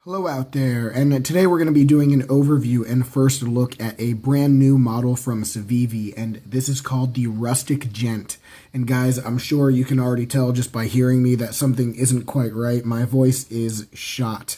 Hello out there, and today we're going to be doing an overview and first look at a brand new model from Civivi, and this is called the Rustic Gent. And guys, I'm sure you can already tell just by hearing me that something isn't quite right. My voice is shot.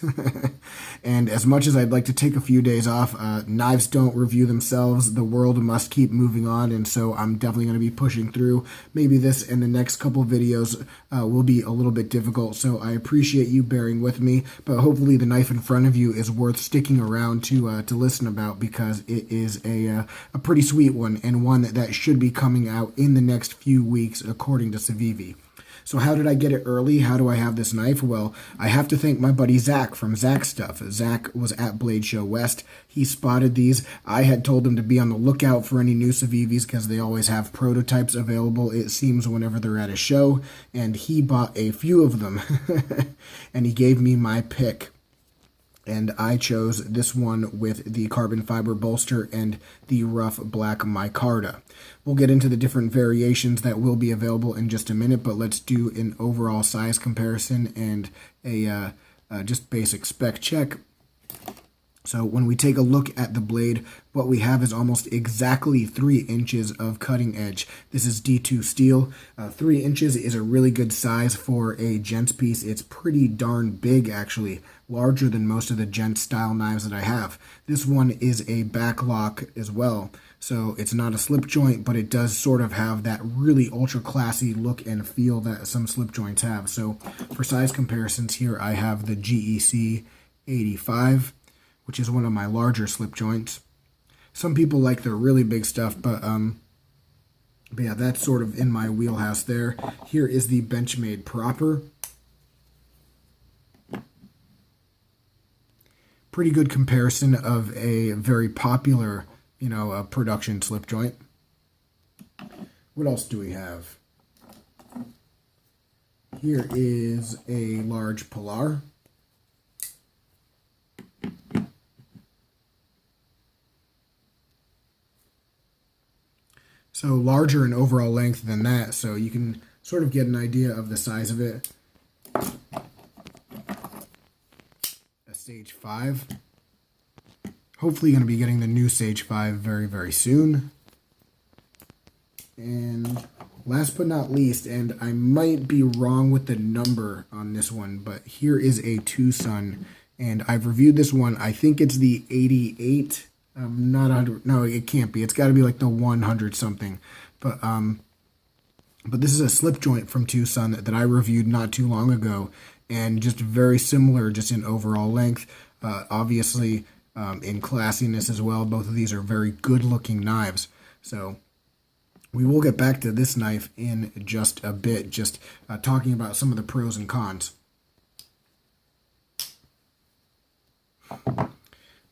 And as much as I'd like to take a few days off, knives don't review themselves. The world must keep moving on, and so I'm definitely going to be pushing through. Maybe this and the next couple videos will be a little bit difficult, so I appreciate you bearing with me, but hopefully the knife in front of you is worth sticking around to listen about, because it is a pretty sweet one, and one that should be coming out in the next few weeks according to Civivi. So how did I get it early? How do I have this knife? Well, I have to thank my buddy Zach from Zach Stuff. Zach was at Blade Show West. He spotted these. I had told him to be on the lookout for any new Civivis because they always have prototypes available, it seems, whenever they're at a show. And he bought a few of them. And he gave me my pick. And I chose this one with the carbon fiber bolster and the rough black micarta. We'll get into the different variations that will be available in just a minute, but let's do an overall size comparison and a just basic spec check. So when we take a look at the blade, what we have is almost exactly 3 inches of cutting edge. This is D2 steel. 3 inches is a really good size for a gent piece. It's pretty darn big, actually, larger than most of the gent style knives that I have. This one is a back lock as well, so it's not a slip joint, but it does sort of have that really ultra classy look and feel that some slip joints have. So for size comparisons here, I have the GEC 85, which is one of my larger slip joints. Some people like the really big stuff, but yeah, that's sort of in my wheelhouse there. Here is the Benchmade proper. Pretty good comparison of a very popular, production slip joint. What else do we have? Here is a large Polar. So larger in overall length than that, so you can sort of get an idea of the size of it. A Sage 5. Hopefully going to be getting the new Sage 5 very, very soon. And last but not least, and I might be wrong with the number on this one, but here is a Tucson, and I've reviewed this one. I think it's the 88. Not 100. No, it can't be. It's got to be like the 100 something. But this is a slip joint from Tucson that I reviewed not too long ago, and just very similar, just in overall length. Obviously, in classiness as well. Both of these are very good-looking knives. So we will get back to this knife in just a bit, just talking about some of the pros and cons.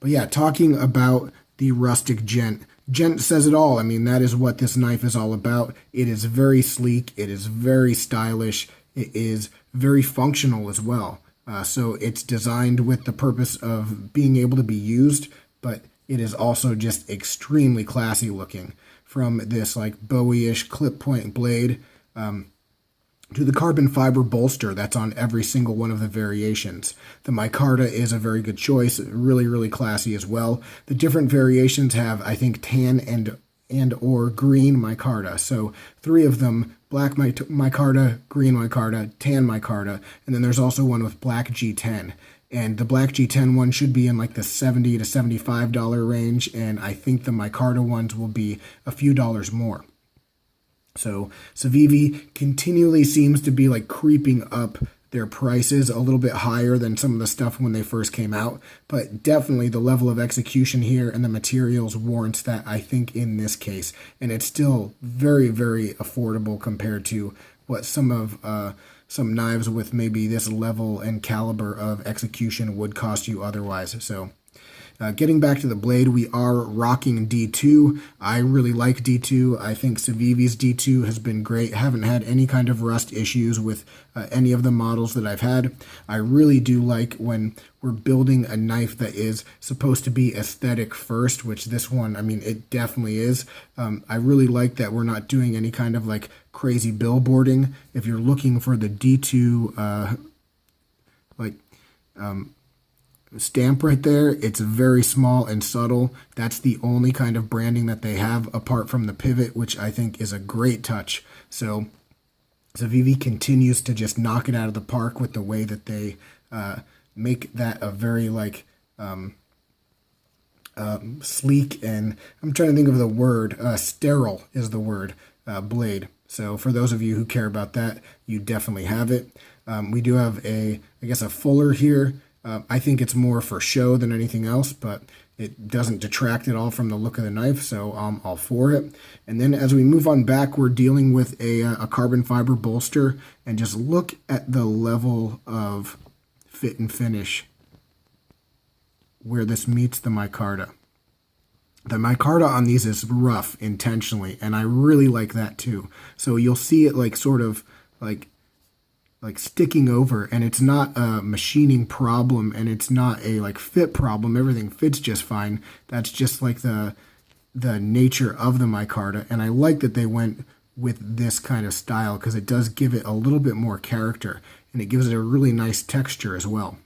But yeah, talking about the Rustic Gent. Gent says it all. I mean, that is what this knife is all about. It is very sleek. It is very stylish. It is very functional as well. So it's designed with the purpose of being able to be used, but it is also just extremely classy looking. From this like Bowie-ish clip point blade to the carbon fiber bolster that's on every single one of the variations. The micarta is a very good choice, really, really classy as well. The different variations have, I think, tan and or green micarta. So 3 of them, black micarta, green micarta, tan micarta, and then there's also one with black G10. And the black G10 one should be in like the $70 to $75 range, and I think the micarta ones will be a few dollars more. So Civivi continually seems to be like creeping up their prices a little bit higher than some of the stuff when they first came out, but definitely the level of execution here and the materials warrants that, I think, in this case. And it's still very, very affordable compared to what some knives with maybe this level and caliber of execution would cost you otherwise. So getting back to the blade, we are rocking D2. I really like D2. I think Civivi's D2 has been great. Haven't had any kind of rust issues with any of the models that I've had. I really do like when we're building a knife that is supposed to be aesthetic first, which this one, I mean, it definitely is. I really like that we're not doing any kind of like crazy billboarding. If you're looking for the D2 stamp right there. It's very small and subtle. That's the only kind of branding that they have apart from the pivot, which I think is a great touch. So Civivi continues to just knock it out of the park with the way that they make that a very like sleek, and I'm trying to think of the word, sterile is the word, blade. So for those of you who care about that, you definitely have it. We do have I guess a fuller here. I think it's more for show than anything else, but it doesn't detract at all from the look of the knife, so I'm all for it. And then as we move on back, we're dealing with a carbon fiber bolster, and just look at the level of fit and finish where this meets the micarta. The micarta on these is rough intentionally, and I really like that too. So you'll see it like sort of like sticking over, and it's not a machining problem, and it's not a like fit problem. Everything fits just fine. That's just like the nature of the micarta, and I like that they went with this kind of style because it does give it a little bit more character, and it gives it a really nice texture as well.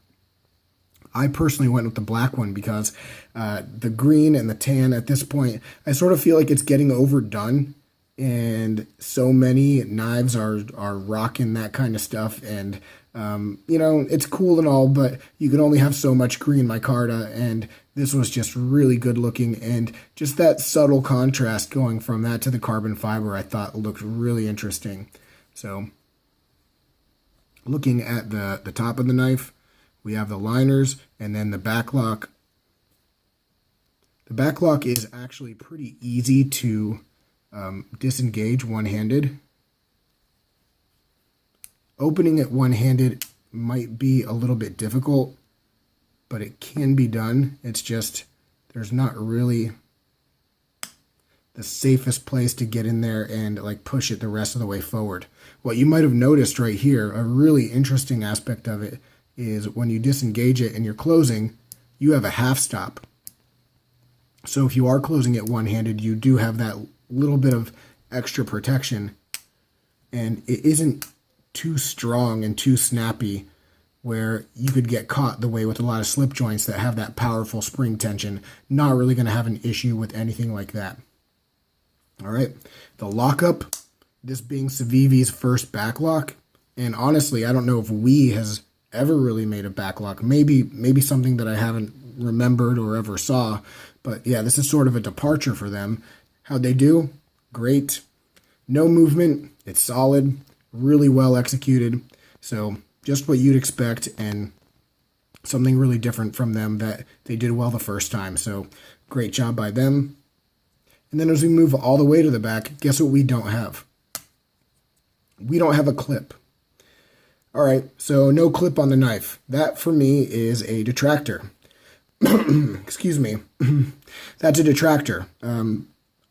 I personally went with the black one because the green and the tan at this point, I sort of feel like it's getting overdone, and so many knives are rocking that kind of stuff, and you know, it's cool and all, but you can only have so much green micarta, and this was just really good looking, and just that subtle contrast going from that to the carbon fiber I thought looked really interesting. So looking at the top of the knife, we have the liners, and then the backlock. The backlock is actually pretty easy to disengage one-handed. Opening it one-handed might be a little bit difficult, but it can be done. It's just there's not really the safest place to get in there and like push it the rest of the way forward. What you might have noticed right here, a really interesting aspect of it, is when you disengage it and you're closing, you have a half stop. So if you are closing it one-handed, you do have that little bit of extra protection, and it isn't too strong and too snappy where you could get caught the way with a lot of slip joints that have that powerful spring tension. Not really going to have an issue with anything like that. All right, the lockup, this being Civivi's first backlock, and honestly, I don't know if has ever really made a backlock. Maybe something that I haven't remembered or ever saw, but yeah, this is sort of a departure for them. How'd they do? Great. No movement. It's solid. Really well executed. So just what you'd expect, and something really different from them that they did well the first time. So great job by them. And then as we move all the way to the back, guess what we don't have? We don't have a clip. All right, so no clip on the knife. That for me is a detractor. Excuse me. That's a detractor.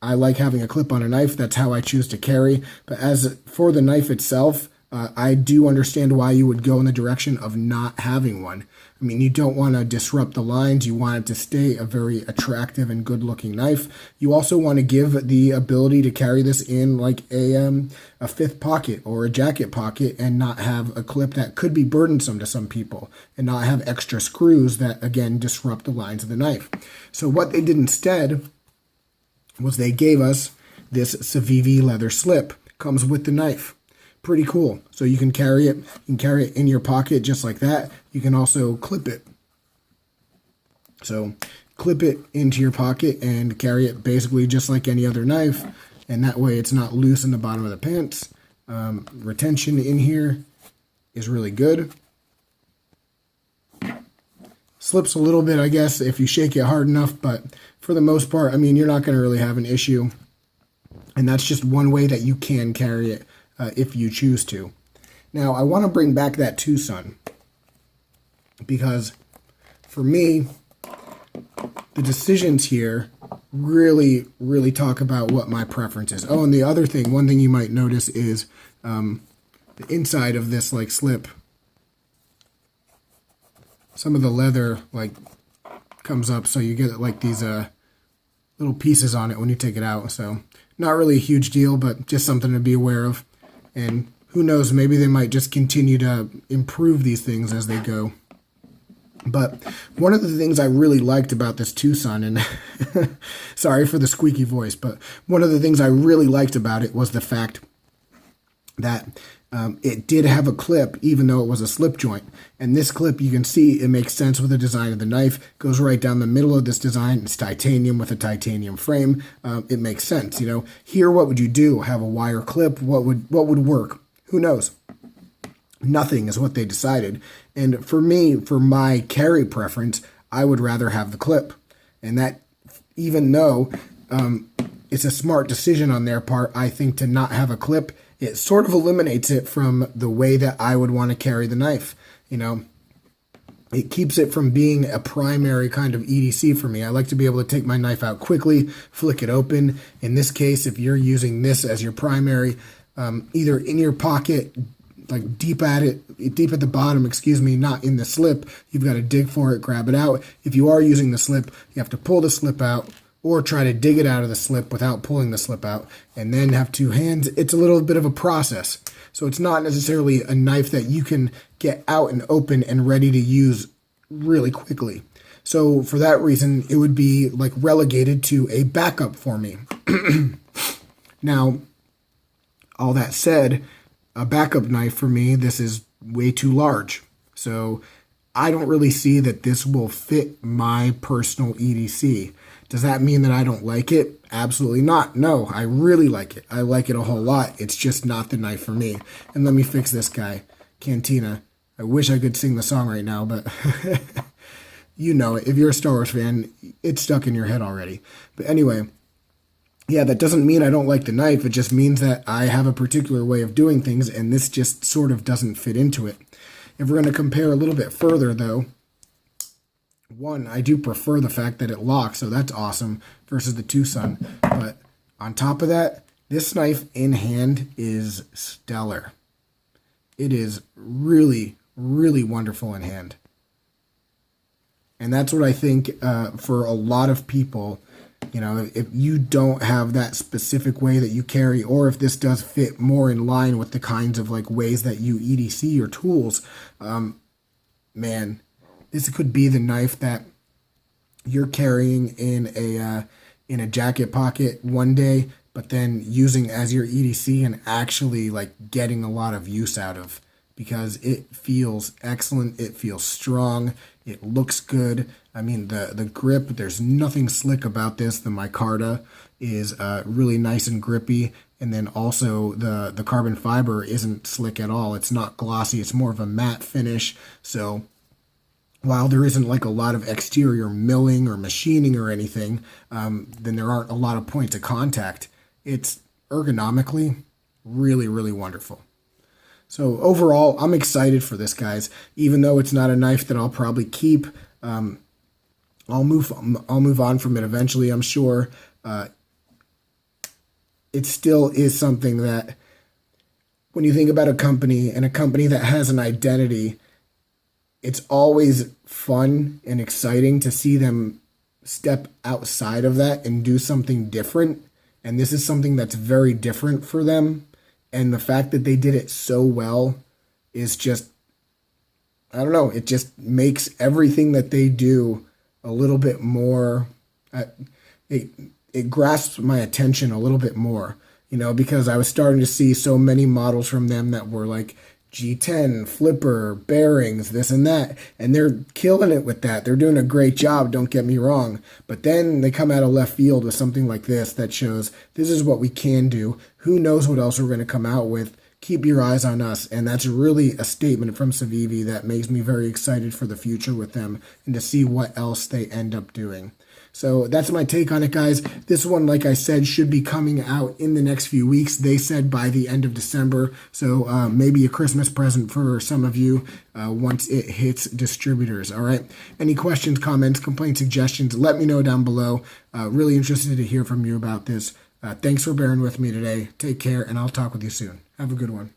I like having a clip on a knife. That's how I choose to carry. But as for the knife itself, I do understand why you would go in the direction of not having one. I mean, you don't want to disrupt the lines. You want it to stay a very attractive and good-looking knife. You also want to give the ability to carry this in like a fifth pocket or a jacket pocket and not have a clip that could be burdensome to some people, and not have extra screws that, again, disrupt the lines of the knife. So what they did instead was they gave us this Civivi leather slip. Comes with the knife. Pretty cool. So you can carry it. You can carry it in your pocket just like that. You can also clip it. So clip it into your pocket and carry it basically just like any other knife. And that way it's not loose in the bottom of the pants. Retention in here is really good. Slips a little bit, I guess, if you shake it hard enough. But for the most part, I mean, you're not going to really have an issue. And that's just one way that you can carry it. If you choose to. Now, I want to bring back that Tucson, because for me, the decisions here really, really talk about what my preference is. Oh, and the other thing, one thing you might notice is the inside of this like slip. Some of the leather like comes up, so you get like these little pieces on it when you take it out. So not really a huge deal, but just something to be aware of. And who knows, maybe they might just continue to improve these things as they go. But one of the things I really liked about this Tucson, and sorry for the squeaky voice, but one of the things I really liked about it was the fact that it did have a clip, even though it was a slip joint. And this clip, you can see it makes sense with the design of the knife. Goes right down the middle of this design. It's titanium with a titanium frame. It makes sense. You know, here, what would you do? Have a wire clip? What would work? Who knows? Nothing is what they decided. And for me, for my carry preference, I would rather have the clip. And that, even though it's a smart decision on their part, I think, to not have a clip, it sort of eliminates it from the way that I would want to carry the knife. You know, it keeps it from being a primary kind of EDC for me. I like to be able to take my knife out quickly, flick it open. In this case, if you're using this as your primary, either in your pocket, like deep at the bottom, not in the slip, you've got to dig for it, grab it out. If you are using the slip, you have to pull the slip out or try to dig it out of the slip without pulling the slip out, and then have two hands. It's a little bit of a process. So it's not necessarily a knife that you can get out and open and ready to use really quickly. So for that reason, it would be like relegated to a backup for me. Now, all that said, a backup knife for me, this is way too large. So I don't really see that this will fit my personal EDC. Does that mean that I don't like it? Absolutely not. No, I really like it. I like it a whole lot. It's just not the knife for me. And let me fix this guy, Cantina. I wish I could sing the song right now, but you know it. If you're a Star Wars fan, it's stuck in your head already. But anyway, yeah, that doesn't mean I don't like the knife. It just means that I have a particular way of doing things, and this just sort of doesn't fit into it. If we're going to compare a little bit further, though, one, I do prefer the fact that it locks, so that's awesome, versus the Tucson. But on top of that, this knife in hand is stellar. It is really, really wonderful in hand. And that's what I think for a lot of people. You know, if you don't have that specific way that you carry, or if this does fit more in line with the kinds of like ways that you EDC your tools, man, this could be the knife that you're carrying in a jacket pocket one day, but then using as your EDC and actually like getting a lot of use out of, because it feels excellent. It feels strong. It looks good. I mean, the grip, there's nothing slick about this. The micarta is really nice and grippy. And then also the carbon fiber isn't slick at all. It's not glossy. It's more of a matte finish. So while there isn't like a lot of exterior milling or machining or anything, then there aren't a lot of points of contact. It's ergonomically really, really wonderful. So overall, I'm excited for this, guys. Even though it's not a knife that I'll probably keep, I'll move on from it eventually, I'm sure. It still is something that, when you think about a company and a company that has an identity, it's always fun and exciting to see them step outside of that and do something different. And this is something that's very different for them. And the fact that they did it so well is just, I don't know, it just makes everything that they do a little bit more, it grasps my attention a little bit more, you know, because I was starting to see so many models from them that were like G10, flipper, bearings, this and that, and they're killing it with that. They're doing a great job, don't get me wrong, but then they come out of left field with something like this that shows this is what we can do. Who knows what else we're going to come out with? Keep your eyes on us, and that's really a statement from Civivi that makes me very excited for the future with them and to see what else they end up doing. So that's my take on it, guys. This one, like I said, should be coming out in the next few weeks. They said by the end of December, so maybe a Christmas present for some of you once it hits distributors, all right? Any questions, comments, complaints, suggestions, let me know down below. Really interested to hear from you about this. Thanks for bearing with me today. Take care, and I'll talk with you soon. Have a good one.